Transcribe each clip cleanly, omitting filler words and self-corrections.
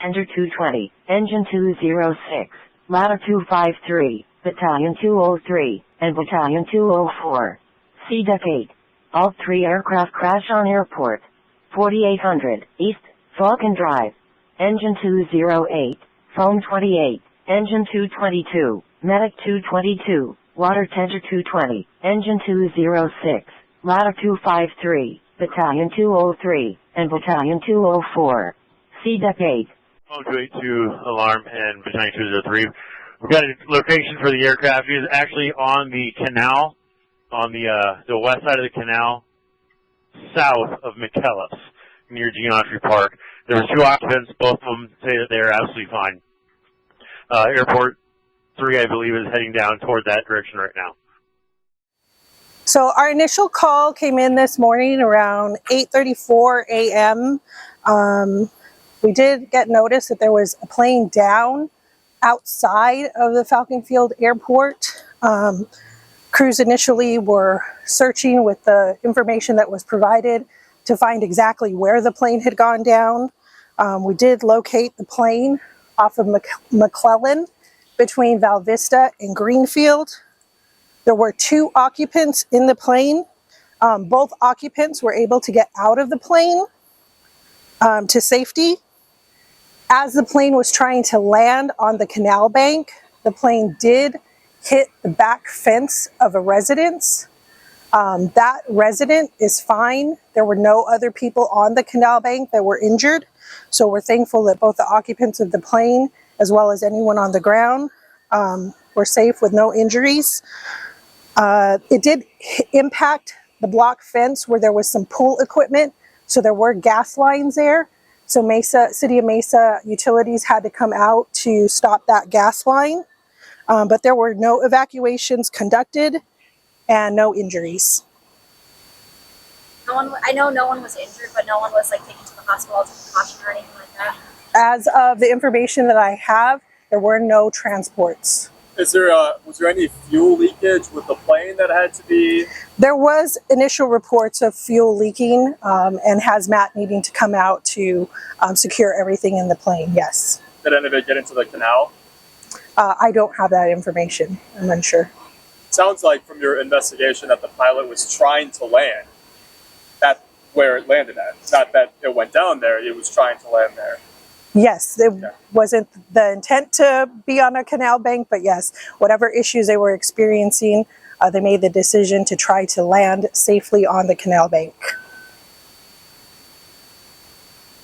Tender 220, Engine 206, Ladder 253, Battalion 203, and Battalion 204. See Deck 8. All 3 aircraft crash on airport. 4800, East, Falcon Drive. Engine 208, Foam 28, Engine 222, Medic 222, Water Tender 220, Engine 206, Ladder 253, Battalion 203, and Battalion 204. See Deck 8. 282 alarm and Battalion 203. We've got a location for the aircraft. It is actually on the canal, on the west side of the canal, south of McLellan, near Geometry Park. There were 2 occupants. Both of them say that they're absolutely fine. Airport 3, I believe, is heading down toward that direction right now. So our initial call came in this morning around 8:34 a.m. We did get notice that there was a plane down outside of the Falcon Field Airport. Crews initially were searching with the information that was provided to find exactly where the plane had gone down. We did locate the plane off of McLellan between Val Vista and Greenfield. There were 2 occupants in the plane. Both occupants were able to get out of the plane to safety. As the plane was trying to land on the canal bank, the plane did hit the back fence of a residence. That resident is fine. There were no other people on the canal bank that were injured. So we're thankful that both the occupants of the plane as well as anyone on the ground were safe with no injuries. It did impact the block fence where there was some pool equipment. So there were gas lines there. So City of Mesa Utilities had to come out to stop that gas line. But there were no evacuations conducted and no injuries. I know no one was injured, but no one was taken to the hospital as a precaution or anything like that. As of the information that I have, there were no transports. Was there any fuel leakage with the plane that had to be? There was initial reports of fuel leaking and hazmat needing to come out to secure everything in the plane, yes. Did any of it get into the canal? I don't have that information. I'm unsure. It sounds like from your investigation that the pilot was trying to land at where it landed at. Not that it went down there, it was trying to land there. Yes, it wasn't the intent to be on a canal bank, but yes, whatever issues they were experiencing, they made the decision to try to land safely on the canal bank.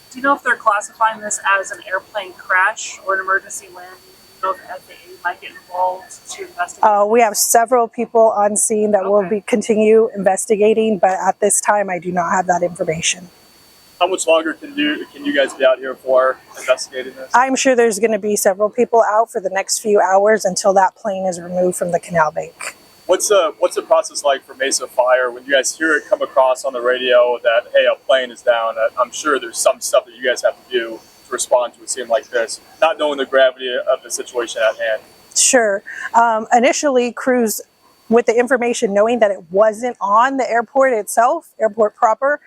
Do you know if they're classifying this as an airplane crash or an emergency landing? Do you know if the FAA might get involved to investigate? We have several people on scene that will continue investigating, but at this time I do not have that information. How much longer can you guys be out here for investigating this? I'm sure there's going to be several people out for the next few hours until that plane is removed from the canal bank. What's the process like for Mesa Fire when you guys hear it come across on the radio that, hey, a plane is down? I'm sure there's some stuff that you guys have to do to respond to a scene like this, not knowing the gravity of the situation at hand. Sure. Initially, crews, with the information knowing that it wasn't on the airport itself, airport proper,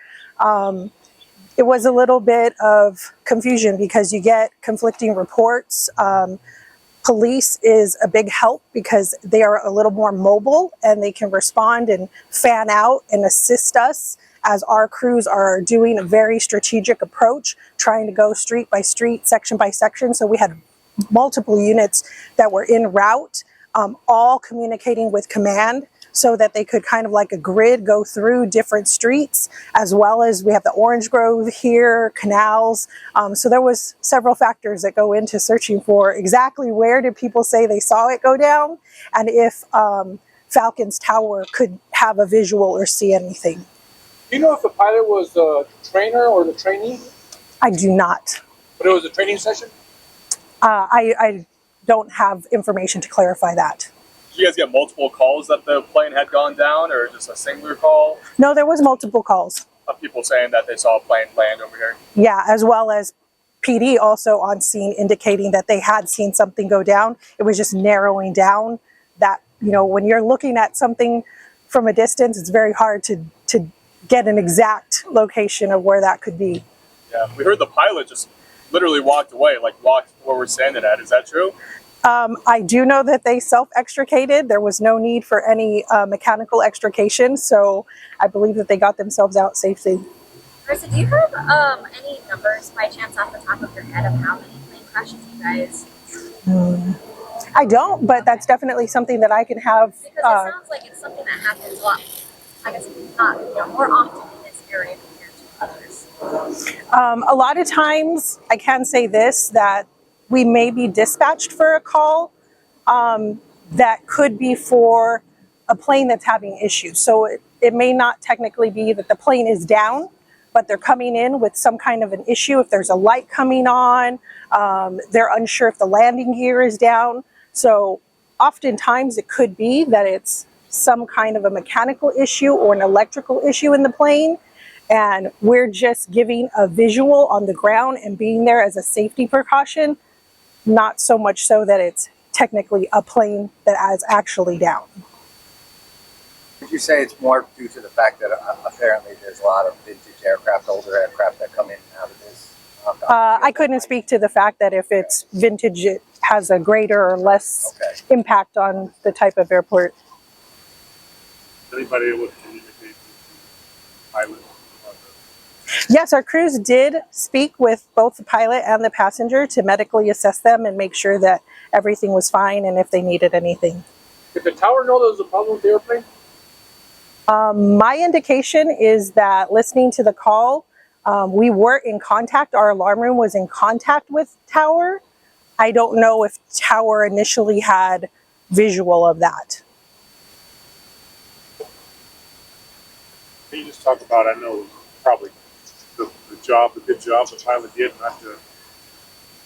it was a little bit of confusion because you get conflicting reports. Police is a big help because they are a little more mobile and they can respond and fan out and assist us as our crews are doing a very strategic approach, trying to go street by street, section by section. So we had multiple units that were en route, all communicating with command, so that they could kind of like a grid go through different streets, as well as we have the Orange Grove here, canals. So there was several factors that go into searching for exactly where did people say they saw it go down, and if Falcon's Tower could have a visual or see anything. Do you know if the pilot was the trainer or the trainee? I do not. But it was a training session? I don't have information to clarify that. Did you guys get multiple calls that the plane had gone down, or just a singular call? No, there was multiple calls. Of people saying that they saw a plane land over here? Yeah, as well as PD also on scene indicating that they had seen something go down. It was just narrowing down that, you know, when you're looking at something from a distance, it's very hard to get an exact location of where that could be. Yeah, we heard the pilot just literally walked away, like walked where we're standing at. Is that true? I do know that they self-extricated. There was no need for any mechanical extrication, so I believe that they got themselves out safely. Marissa, do you have any numbers by chance off the top of your head of how many plane crashes you guys? I don't, but that's definitely something that I can have. Because it sounds like it's something that happens a lot, I guess not, more often in this area compared to others. A lot of times, I can say this, that we may be dispatched for a call that could be for a plane that's having issues. So it may not technically be that the plane is down, but they're coming in with some kind of an issue. If there's a light coming on, they're unsure if the landing gear is down. So oftentimes it could be that it's some kind of a mechanical issue or an electrical issue in the plane. And we're just giving a visual on the ground and being there as a safety precaution, not so much so that it's technically a plane that is actually down. Would you say it's more due to the fact that apparently there's a lot of vintage aircraft, older aircraft that come in and out of this? I couldn't speak to the fact that if it's vintage, it has a greater or less impact on the type of airport. Anybody able to communicate with the pilot? Yes, our crews did speak with both the pilot and the passenger to medically assess them and make sure that everything was fine and if they needed anything. Did the tower know there was a problem with the airplane? My indication is that listening to the call, we were in contact. Our alarm room was in contact with Tower. I don't know if Tower initially had visual of that. Can you just talk about, I know probably the good job the pilot did not to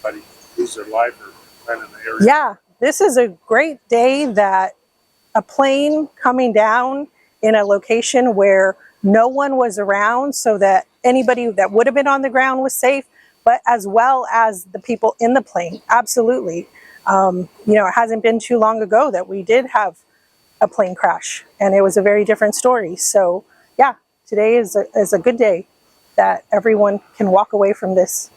anybody lose their life or land in the area? Yeah, this is a great day that a plane coming down in a location where no one was around so that anybody that would have been on the ground was safe, but as well as the people in the plane. Absolutely. It hasn't been too long ago that we did have a plane crash and it was a very different story. So yeah, today is a good day that everyone can walk away from this